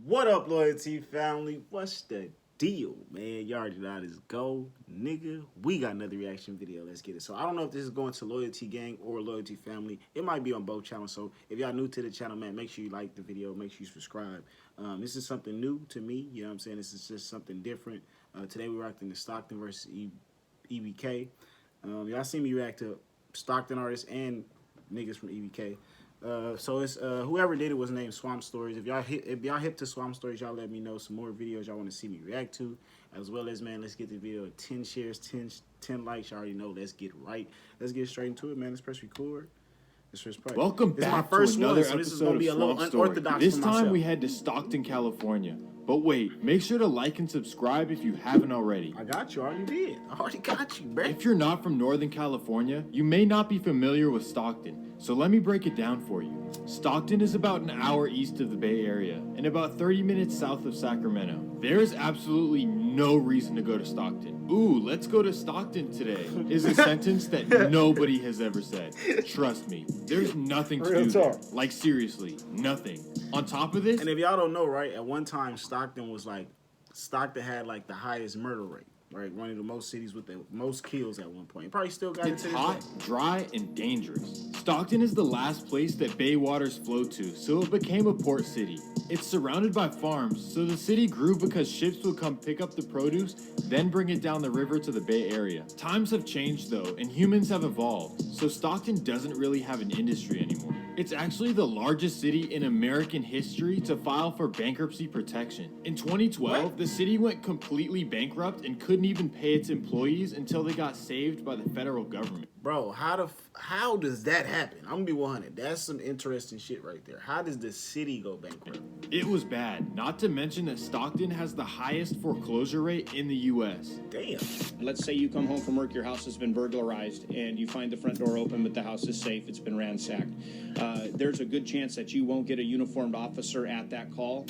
What up, Loyalty family? What's the deal, man? You already know how this go, nigga. We got another reaction video. Let's get it. So I don't know if this is going to Loyalty Gang or Loyalty Family. It might be on both channels. So if y'all new to the channel, man, make sure you like the video. Make sure you subscribe. This is something new to me. You know what I'm saying? This is just something different. Today we're reacting to Stockton versus EBK. Y'all see me react to Stockton artists and niggas from EBK. So it's whoever did it was named Swamp Stories. If y'all hip to Swamp Stories, y'all let me know some more videos y'all want to see me react to, as well as, man, let's get the video at 10 shares, 10 likes. You already know. Let's get right. Let's get straight into it, man. Let's press record. Let's press play. Welcome this back is my first to another one, so this is episode gonna be a of little Swamp Story. unorthodox. This for time myself. we head to Stockton, California. But wait, make sure to like and subscribe if you haven't already. I got you. I already did. I already got you, bro. If you're not from Northern California, you may not be familiar with Stockton, so let me break it down for you. Stockton is about an hour east of the Bay Area and about 30 minutes south of Sacramento. There is absolutely no reason to go to Stockton. Ooh, let's go to Stockton today is a sentence that nobody has ever said. Trust me, there's nothing to do there. Like, seriously, nothing. On top of this, and if y'all don't know, right, at one time Stockton had like the highest murder rate, right? One of the most cities with the most kills at one point. It probably still got it. It's hot, dry, and dangerous. Stockton is the last place that bay waters flow to, so it became a port city. It's surrounded by farms, so the city grew because ships would come pick up the produce, then bring it down the river to the Bay Area. Times have changed though, and humans have evolved, so Stockton doesn't really have an industry anymore. It's actually the largest city in American history to file for bankruptcy protection. In 2012, the city went completely bankrupt and couldn't even pay its employees until they got saved by the federal government. Bro, how does that happen? I'm gonna be 100. That's some interesting shit right there. How does the city go bankrupt? It was bad, not to mention that Stockton has the highest foreclosure rate in the U.S. Damn. Let's say you come home from work, your house has been burglarized, and you find the front door open, but the house is safe, it's been ransacked. There's a good chance that you won't get a uniformed officer at that call.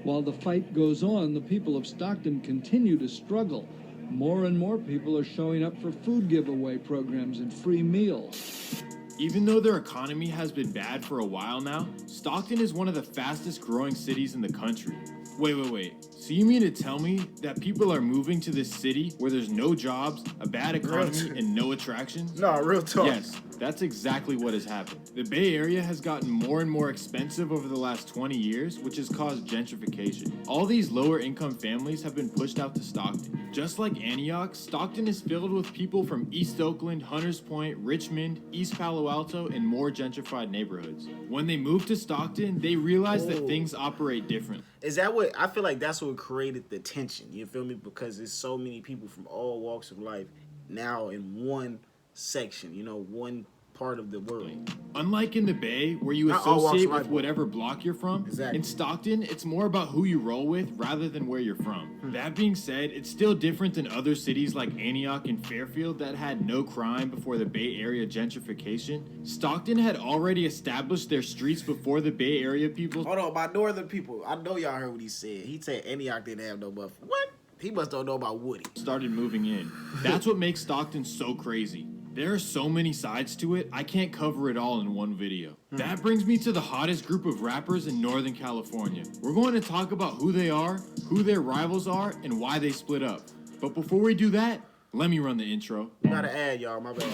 While the fight goes on, the people of Stockton continue to struggle. More and more people are showing up for food giveaway programs and free meals. Even though their economy has been bad for a while now, Stockton is one of the fastest growing cities in the country. Wait. So you mean to tell me that people are moving to this city where there's no jobs, a bad economy, and no attractions? No, real talk. Yes, that's exactly what has happened. The Bay Area has gotten more and more expensive over the last 20 years, which has caused gentrification. All these lower income families have been pushed out to Stockton. Just like Antioch, Stockton is filled with people from East Oakland, Hunters Point, Richmond, East Palo Alto, and more gentrified neighborhoods. When they moved to Stockton, they realized that things operate differently. Is that what I feel like? That's what created the tension. You feel me? Because there's so many people from all walks of life now in one section. You know, one part of the world. Unlike in the Bay, where you Not all walks associate of life, with whatever block you're from, Exactly. in Stockton, it's more about who you roll with rather than where you're from. That being said, it's still different than other cities like Antioch and Fairfield that had no crime before the Bay Area gentrification. Stockton had already established their streets before the Bay Area people. Hold on, my northern people. I know y'all heard what he said. He said Antioch didn't have no buff. What? He must don't know about Woody. Started moving in. That's what makes Stockton so crazy. There are so many sides to it, I can't cover it all in one video. That brings me to the hottest group of rappers in Northern California. We're going to talk about who they are, who their rivals are, and why they split up. But before we do that, let me run the intro. Gotta add, y'all, my bad.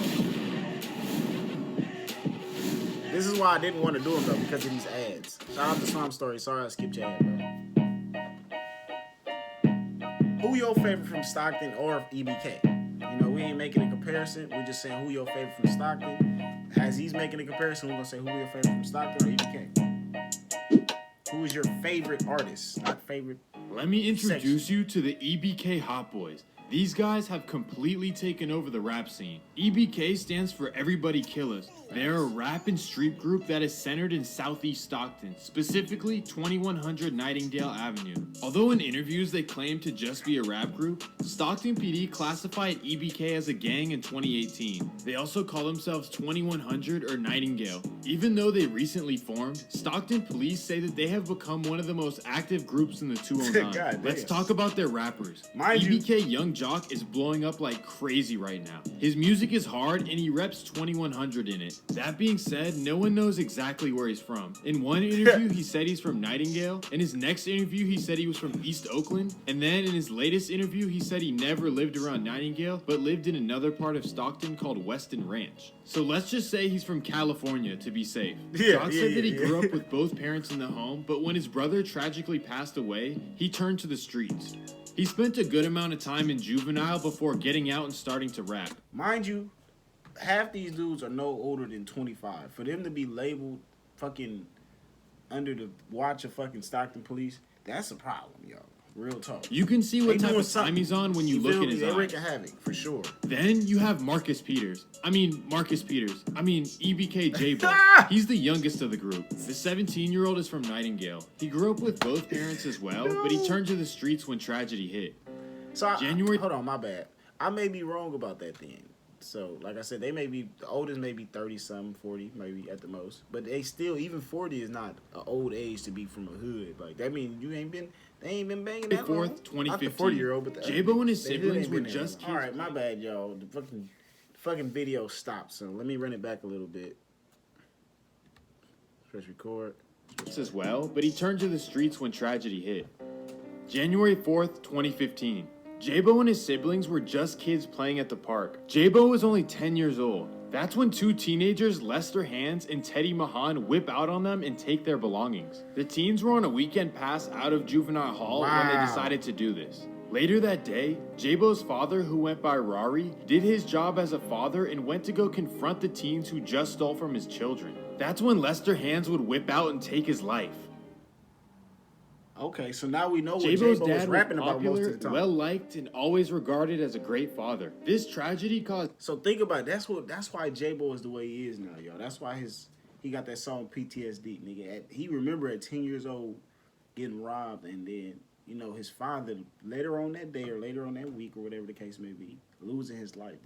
This is why I didn't want to do them though, because of these ads. Shout out to Swamp Story. Sorry I skipped your ad, bro. Who your favorite from Stockton or EBK? You know, we ain't making a comparison. We're just saying who your favorite from Stockton. As he's making a comparison, we're gonna say who your favorite from Stockton or EBK. Who is your favorite artist? Not favorite. Let me introduce you to the EBK Hot Boys. These guys have completely taken over the rap scene. EBK stands for Everybody Kill Us. They're a rap and street group that is centered in Southeast Stockton, specifically 2100 Nightingale Avenue. Although in interviews they claim to just be a rap group, Stockton PD classified EBK as a gang in 2018. They also call themselves 2100 or Nightingale. Even though they recently formed, Stockton police say that they have become one of the most active groups in the 209. Let's talk about their rappers. EBK Young Jock is blowing up like crazy right now. His music is hard and he reps 2100 in it. That being said, no one knows exactly where he's from. In one interview, he said he's from Nightingale. In his next interview, he said he was from East Oakland. And then in his latest interview, he said he never lived around Nightingale, but lived in another part of Stockton called Weston Ranch. So let's just say he's from California to be safe. Doc said that he grew up with both parents in the home, but when his brother tragically passed away, he turned to the streets. He spent a good amount of time in juvenile before getting out and starting to rap. Mind you, half these dudes are no older than 25. For them to be labeled fucking under the watch of fucking Stockton police, that's a problem, yo. Real talk. You can see what type of time he's on when you look at his eyes. Wreaking havoc, for sure. Then you have Marcus Peters. I mean, EBK J-Bo. He's the youngest of the group. The 17-year-old is from Nightingale. He grew up with both parents as well, but he turned to the streets when tragedy hit. So, hold on, my bad. I may be wrong about that then. So, like I said, they may be, the oldest may be 30-something, 40, maybe at the most. But they still, even 40 is not an old age to be from a hood. Like, that means they ain't been banging that long. 4th, 2015. Not the 40-year-old, but J-Bo and his siblings were just kids. All right, my bad, y'all. The fucking video stopped, so let me run it back a little bit. Press record. As well, but he turned to the streets when tragedy hit. January 4th, 2015. J-Bo and his siblings were just kids playing at the park. J-Bo was only 10 years old. That's when two teenagers, Lester Hands and Teddy Mahan, whip out on them and take their belongings. The teens were on a weekend pass out of juvenile hall when they decided to do this. Later that day, J-Bo's father, who went by Rari, did his job as a father and went to go confront the teens who just stole from his children. That's when Lester Hands would whip out and take his life. Okay, so now we know what J-Bo's J-Bo was dad rapping was about most popular, of the time. well-liked, and always regarded as a great father. This tragedy caused... So think about it. That's why J-Bo is the way he is now, yo. That's why he got that song PTSD, nigga. He remember at 10 years old getting robbed, and then, you know, his father later on that day or later on that week or whatever the case may be, losing his life.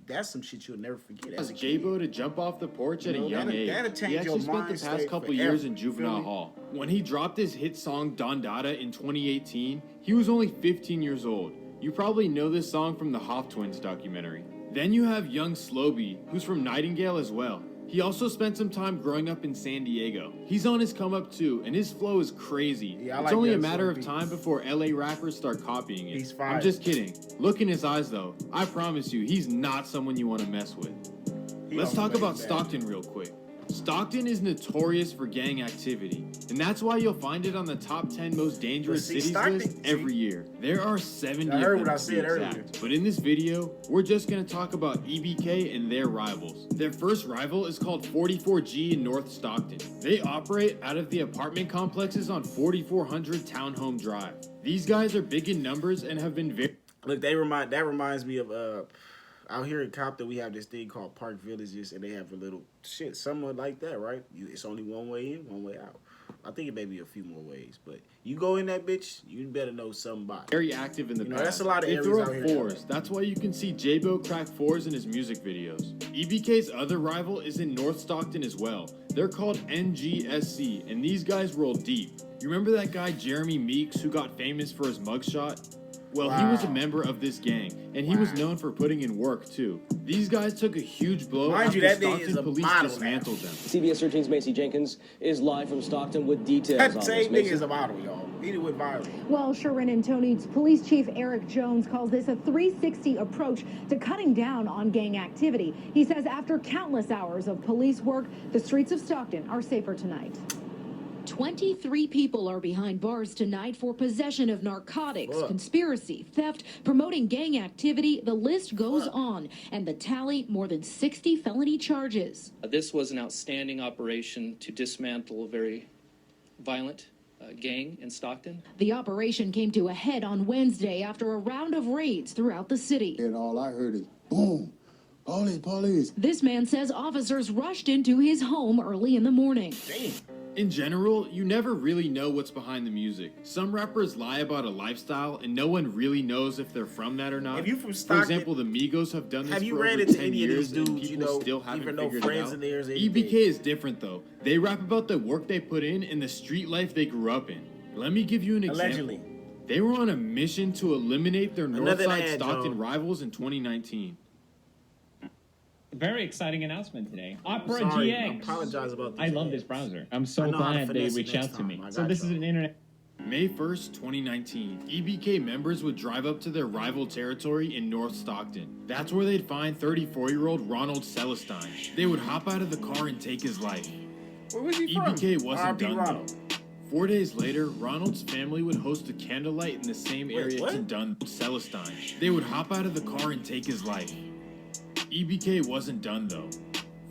That's some shit you'll never forget as a kid. J-Bo to jump off the porch at a young age. He actually spent the past couple years in juvenile hall. When he dropped his hit song Don Dada in 2018, he was only 15 years old. You probably know this song from the Hoff Twins documentary. Then you have young Slowby, who's from Nightingale as well. He also spent some time growing up in San Diego. He's on his come up too, and his flow is crazy. Yeah, it's only a matter of time before LA rappers start copying it. He's fine. I'm just kidding. Look in his eyes though. I promise you, he's not someone you want to mess with. Let's talk about Stockton real quick. Stockton is notorious for gang activity, and that's why you'll find it on the top 10 most dangerous cities list every year. There are 70 of them to be exact. But in this video, we're just going to talk about EBK and their rivals. Their first rival is called 44G in North Stockton. They operate out of the apartment complexes on 4400 Townhome Drive. These guys are big in numbers and have been very... Look, that reminds me of... out here in Compton, we have this thing called Park Villages, and they have a little shit, somewhat like that, right? It's only one way in, one way out. I think it may be a few more ways, but you go in that bitch, you better know somebody. Very active in the past. That's a lot of they areas throw out up here. fours. That's why you can see J-Bo crack fours in his music videos. EBK's other rival is in North Stockton as well. They're called NGSC, and these guys roll deep. You remember that guy Jeremy Meeks who got famous for his mugshot? Well, he was a member of this gang, and he was known for putting in work, too. These guys took a huge blow after Stockton police dismantled them. CBS 13's Macy Jenkins is live from Stockton with details on this. That same nigga is a model, y'all. He went viral. Well, Sharon and Tony's Police Chief Eric Jones calls this a 360 approach to cutting down on gang activity. He says after countless hours of police work, the streets of Stockton are safer tonight. 23 people are behind bars tonight for possession of narcotics, conspiracy, theft, promoting gang activity. The list goes on, and the tally, more than 60 felony charges. This was an outstanding operation to dismantle a very violent gang in Stockton. The operation came to a head on Wednesday after a round of raids throughout the city. And all I heard is, boom, police. This man says officers rushed into his home early in the morning. In general, you never really know what's behind the music. Some rappers lie about a lifestyle, and no one really knows if they're from that or not. If you from Stockton, for example, the Migos have done this have you for ran over into 10 any of years, these and dudes, people you know, still haven't even no figured friends it of out. theirs? EBK is different, though. They rap about the work they put in and the street life they grew up in. Let me give you an example. Allegedly. They were on a mission to eliminate their Northside ad, Stockton Joe. rivals in 2019. Very exciting announcement today. Opera Sorry, I GX. apologize about this. I love this browser. I'm so I know how to glad they finesse it reached next out to time. me. I So got this is y'all. an internet. May 1st, 2019, EBK members would drive up to their rival territory in North Stockton. That's where they'd find 34-year-old Ronald Celestine. They would hop out of the car and take his life. Where was he from? EBK wasn't R.I.P. done Ronald. though. 4 days later, Ronald's family would host a candlelight in the same area what? to dun Celestine. They would hop out of the car and take his life. EBK wasn't done though.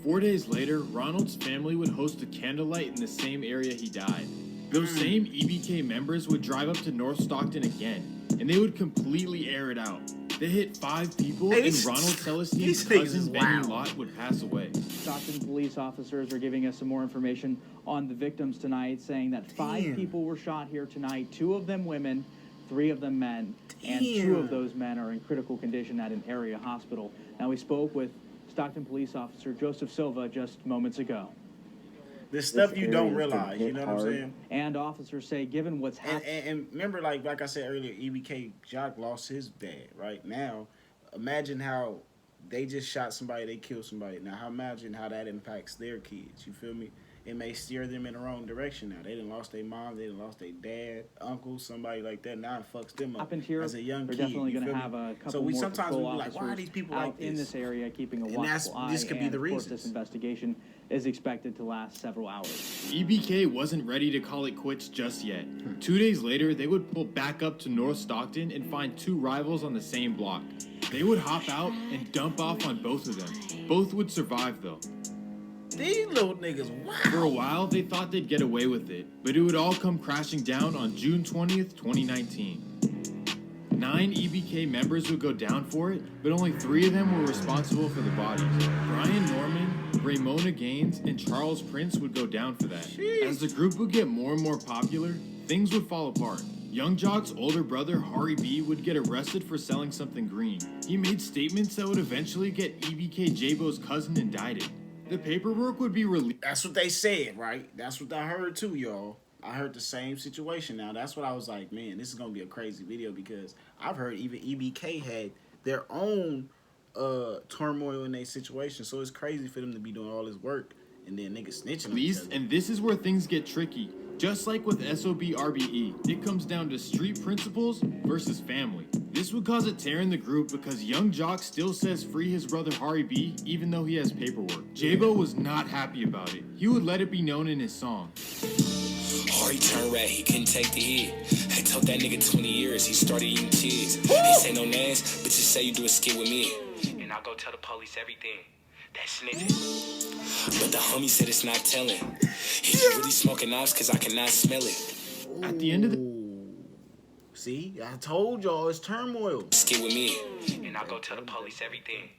4 days later, Ronald's family would host a candlelight in the same area he died. Those same EBK members would drive up to North Stockton again, and they would completely air it out. They hit 5 people, Hey, and these- Ronald Celestine's these niggas is cousin Benny wild. Lott would pass away. Stockton police officers are giving us some more information on the victims tonight, saying that 5 people were shot here tonight, 2 of them women, 3 of them men, and 2 of those men are in critical condition at an area hospital. Now, we spoke with Stockton police officer Joseph Silva just moments ago. This stuff you don't realize, you know what I'm saying? And officers say, given what's happened, And remember, like I said earlier, EBK Jock lost his dad. Right now, imagine how they just shot somebody, they killed somebody. Now, imagine how that impacts their kids. You feel me? It may steer them in the wrong direction now. They done lost their mom, they done lost their dad, uncle, somebody like that. Now it fucks them up happened here, as a young they're kid. definitely you going to feel have me? a couple So we more sometimes patrol we be like, why are officers these people out like in this? this area keeping a And watchful eye. this could be the Of course, reasons. this investigation is expected to last several hours. EBK wasn't ready to call it quits just yet. 2 days later, they would pull back up to North Stockton and find 2 rivals on the same block. They would hop out and dump off on both of them. Both would survive though. These little niggas, wow. For a while, they thought they'd get away with it, but it would all come crashing down on June 20th, 2019. 9 EBK members would go down for it, but only 3 of them were responsible for the bodies. Brian Norman, Ramona Gaines, and Charles Prince would go down for that. As the group would get more and more popular, things would fall apart. Young Jock's older brother, Hari B, would get arrested for selling something green. He made statements that would eventually get EBK J-Bo's cousin indicted. The paperwork would be released. That's what they said, right? That's what I heard too, y'all. I heard the same situation. Now, that's what I was like, man, this is going to be a crazy video because I've heard even EBK had their own turmoil in their situation. So it's crazy for them to be doing all this work and then niggas snitching on each other. And this is where things get tricky. Just like with SOB RBE, it comes down to street principles versus family. This would cause a tear in the group because Young Jock still says free his brother Hari B even though he has paperwork. J-Bo was not happy about it. He would let it be known in his song. Hari turned red, he couldn't take the hit. I told that nigga 20 years, he started eating kids. He say no names, but just say you do a skit with me. And I'll go tell the police everything. That snitching. But the homie said it's not telling. He's really smoking ops cause I cannot smell it. At the end of the See, I told y'all it's turmoil. Skit with me. And I'll go tell the police everything.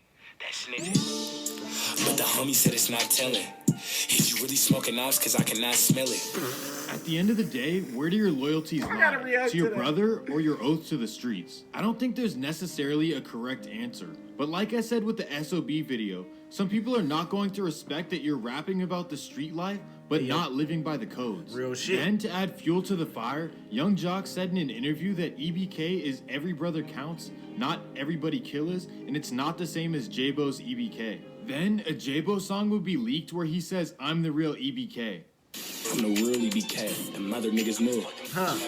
That snitching. But the homie said it's not telling. He's really smoking ops cause I cannot smell it. At the end of the day, where do your loyalties lie? To your brother or your oath to the streets? I don't think there's necessarily a correct answer. But like I said with the SOB video, some people are not going to respect that you're rapping about the street life, but not living by the codes. Real shit. Then to add fuel to the fire, Young Jock said in an interview that EBK is every brother counts, not everybody killers, and it's not the same as J-Bo's EBK. Then a J-Bo song would be leaked where he says, I'm the real EBK. I'm the real EBK, and other niggas knew.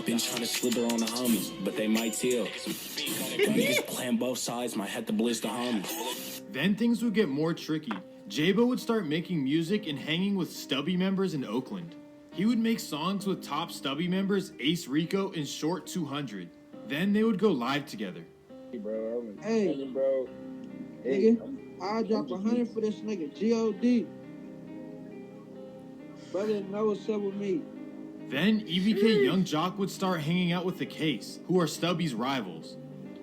Been trying to slither on the homies, but they might tell. Niggas playing both sides might have to blitz the homies. Then things would get more tricky. J-Bo would start making music and hanging with Stubby members in Oakland. He would make songs with top Stubby members Ace Rico and Short 200. Then they would go live together. Hey, bro. Nigga, I'll drop 100 for this nigga. G.O.D. Brother, know what's up with me. Then EBK Young Jock would start hanging out with the Case, who are Stubby's rivals.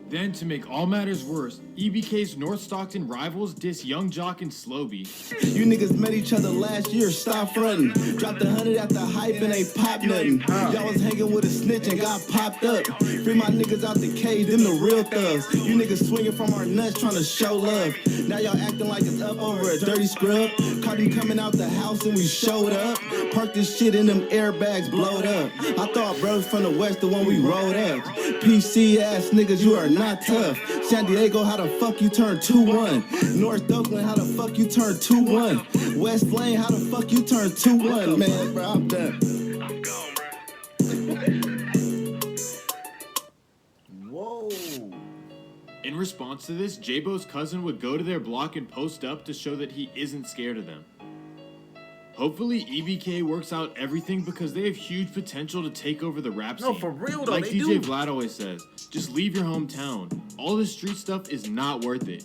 Then, to make all matters worse, EBK's North Stockton rivals diss Young Jock and Slowby. You niggas met each other last year, stop frontin'. Dropped 100 at the hype and ain't pop nothing. Y'all was hanging with a snitch and got popped up. Free my niggas out the cage, them the real thugs. You niggas swinging from our nuts trying to show love. Now y'all acting like it's up over a dirty scrub. Caught him coming out the house and we showed up. Parked this shit in them airbags, blowed up. I thought brothers from the west, the one we rolled up. PC ass niggas, you are not tough. San Diego had a the fuck you turn 2-1? North Oakland, how the fuck you turn 2-1? West Lane, how the fuck you turn 2-1? Man, bro, I'm done. Whoa. In response to this, J-Bo's cousin would go to their block and post up to show that he isn't scared of them. Hopefully, EBK works out everything because they have huge potential to take over the rap scene. No, for real though, like they DJ do. Vlad always says, just leave your hometown. All this street stuff is not worth it.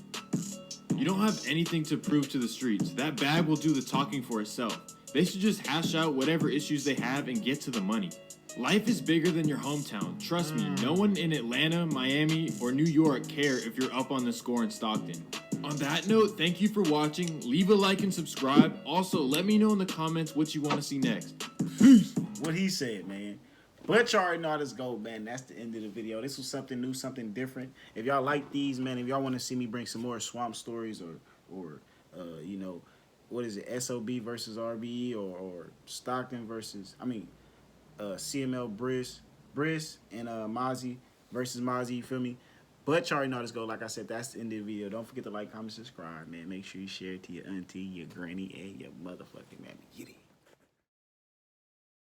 You don't have anything to prove to the streets. That bag will do the talking for itself. They should just hash out whatever issues they have and get to the money. Life is bigger than your hometown. Trust me, no one in Atlanta, Miami, or New York care if you're up on the score in Stockton. On that note, thank you for watching. Leave a like and subscribe. Also, let me know in the comments what you want to see next. Peace. What he said, man. But you already know how this go, man. That's the end of the video. This was something new, something different. If y'all like these, man, if y'all want to see me bring some more swamp stories or you know, what is it, SOB versus RBE or Stockton versus, CML Briss and Mozzie versus Mozzie, you feel me? But you already know how this go. Like I said, that's the end of the video. Don't forget to like, comment, subscribe, man. Make sure you share it to your auntie, your granny, and your motherfucking mammy. Get it.